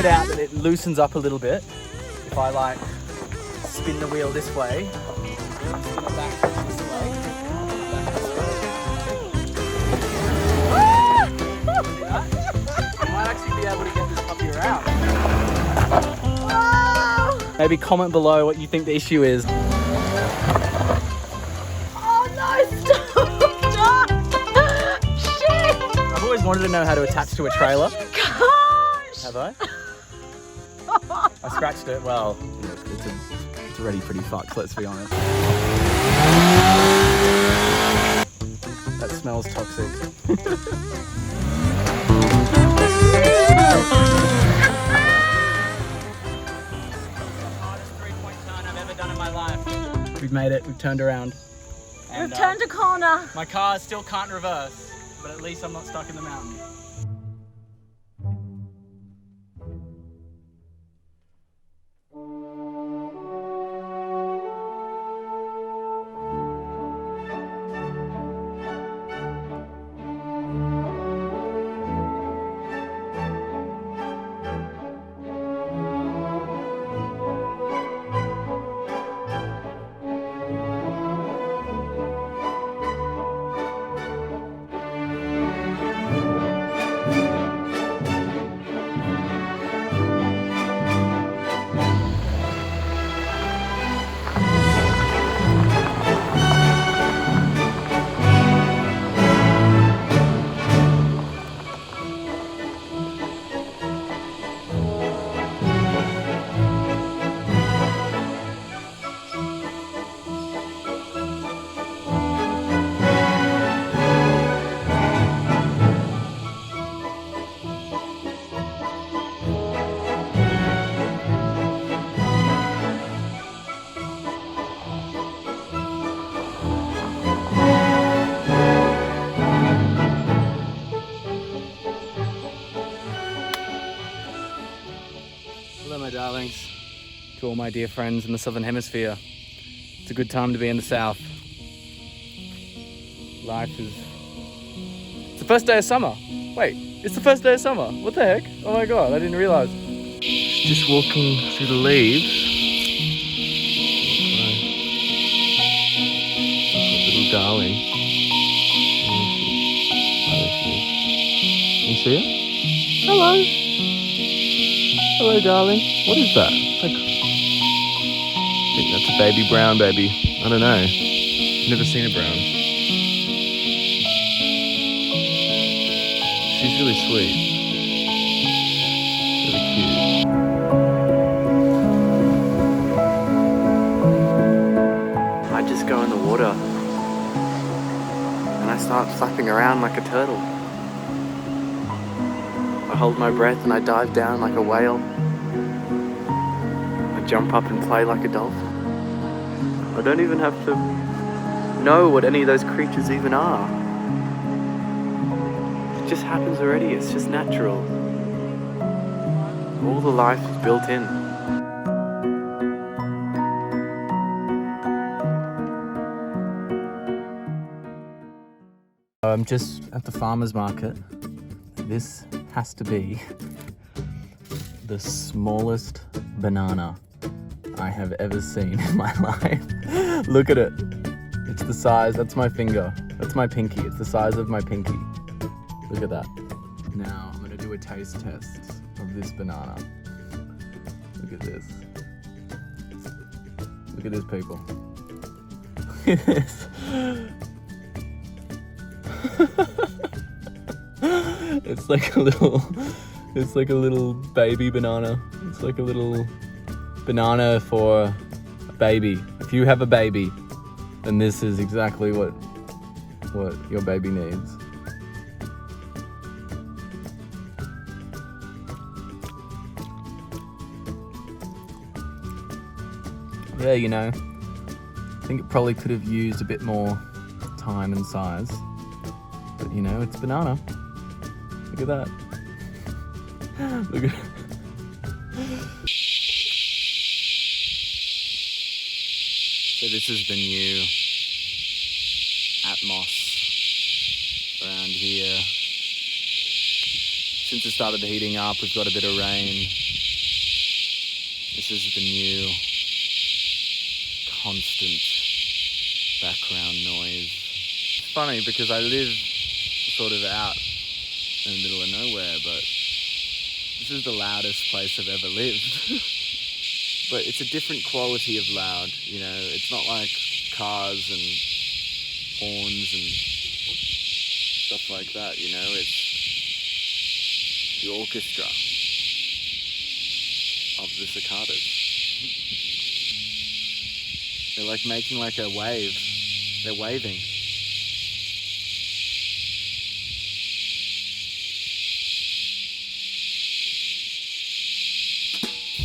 it out that it loosens up a little bit. If I like spin the wheel this way, spin it back this way, back this way. I might actually be able to get this puppy around. Maybe comment below what you think the issue is. Oh no, stop! Shit! I've always wanted to know how to attach to a trailer. Gosh! Have I? I scratched it. Well, it's already pretty fucked, let's be honest. That smells toxic. Hardest three-point turn I've ever done in my life. We've made it, we've turned around. And, We've turned a corner. my car still can't reverse, but at least I'm not stuck in the mountain. Hello my darlings, to all my dear friends in the Southern Hemisphere. It's a good time to be in the South. Life is... It's the first day of summer. Wait, it's the first day of summer. What the heck? Oh my god, I didn't realise. Just walking through the leaves. Little darling. Can you see it? Hello. Hello, darling. What is that? It's like... I think that's a baby brown baby. I don't know. Never seen a brown. She's really sweet. Really cute. I just go in the water and I start flapping around like a turtle. I hold my breath and I dive down like a whale. I jump up and play like a dolphin. I don't even have to know what any of those creatures even are. It just happens already, it's just natural. All the life is built in. I'm just at the farmer's market. This has to be the smallest banana I have ever seen in my life. Look at it. It's the size, that's my finger. That's my pinky. It's the size of my pinky. Look at that. Now I'm gonna do a taste test of this banana. Look at this. Look at this, people. Look at this. It's like a little baby banana. It's like a little banana for a baby. If you have a baby, then this is exactly what your baby needs. Yeah, you know, I think it probably could have used a bit more time and size. But you know, it's banana. Look at that. Look at... So this is the new atmos around here. Since it started heating up, we've got a bit of rain. This is the new constant background noise. It's funny because I live sort of out in the middle of nowhere, but this is the loudest place I've ever lived. But it's a different quality of loud, you know, it's not like cars and horns and stuff like that, you know, it's the orchestra of the cicadas. They're like making like a wave. They're waving.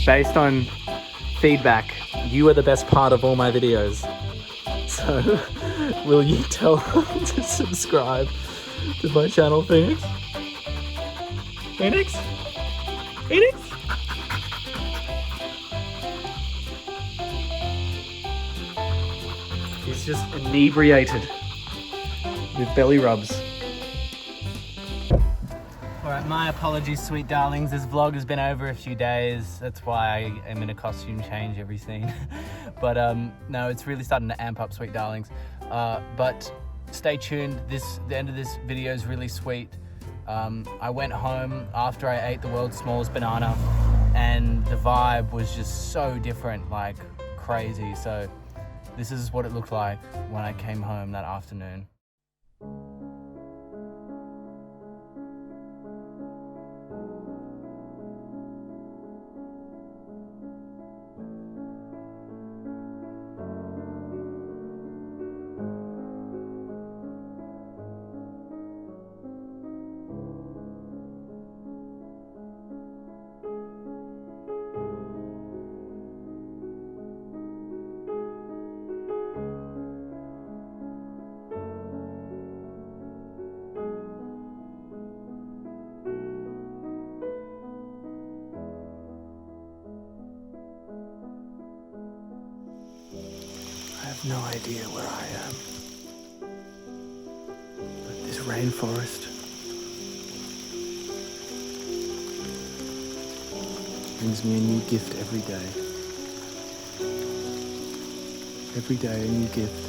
Based on feedback, you are the best part of all my videos. So, will you tell them to subscribe to my channel, Phoenix? Phoenix? Phoenix? He's just inebriated with belly rubs. Alright, my apologies, sweet darlings. This vlog has been over a few days. That's why I am in a costume change every scene. But no, it's really starting to amp up, sweet darlings. But stay tuned. The end of this video is really sweet. I went home after I ate the world's smallest banana, and the vibe was just so different, like crazy. So this is what it looked like when I came home that afternoon. I have no idea where I am, but this rainforest brings me a new gift every day. Every day a new gift.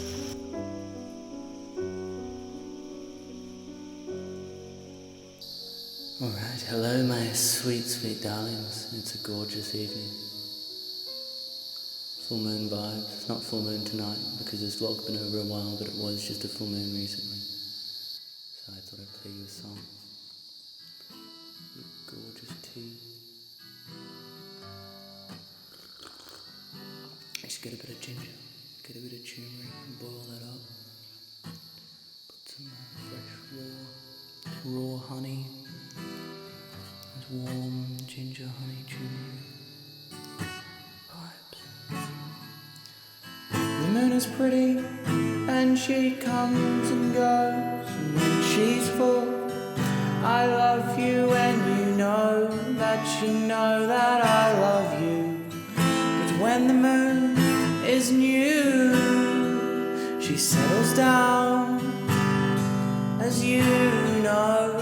Alright, hello my sweet, sweet darlings. It's a gorgeous evening. Full moon vibes. It's not full moon tonight because this vlog's been over a while, but it was just a full moon recently. So I thought I'd play you a song. Gorgeous tea. Just get a bit of ginger, get a bit of turmeric and boil that up. Put some fresh raw honey. There's warm ginger, honey, turmeric. The moon is pretty and she comes and goes, and when she's full I love you, and you know that I love you. But when the moon is new, she settles down, as you know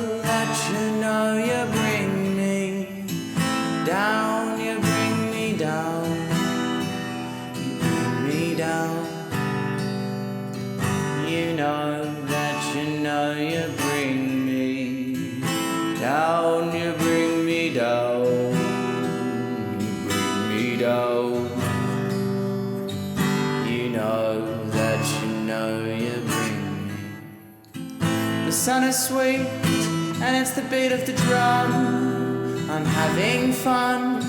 you bring me down, you bring me down, you bring me down. You know that you bring me down, you bring me down, you bring me down. You know that you bring me. The sun is sweet and it's the beat of the drum. I'm having fun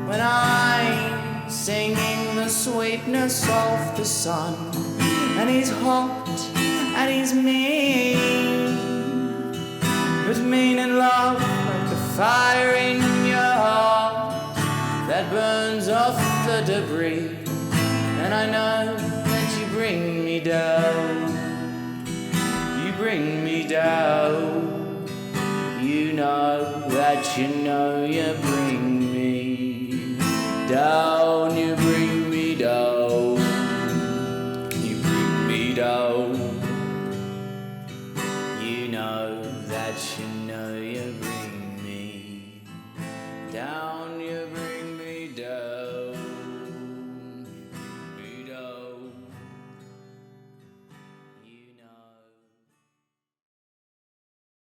when I'm singing the sweetness of the sun. And he's hot and he's mean, but mean in love, like the fire in your heart that burns off the debris. And I know that you bring me down, you bring me down. You know that you bring me down, you bring me down, you bring me down. You know that you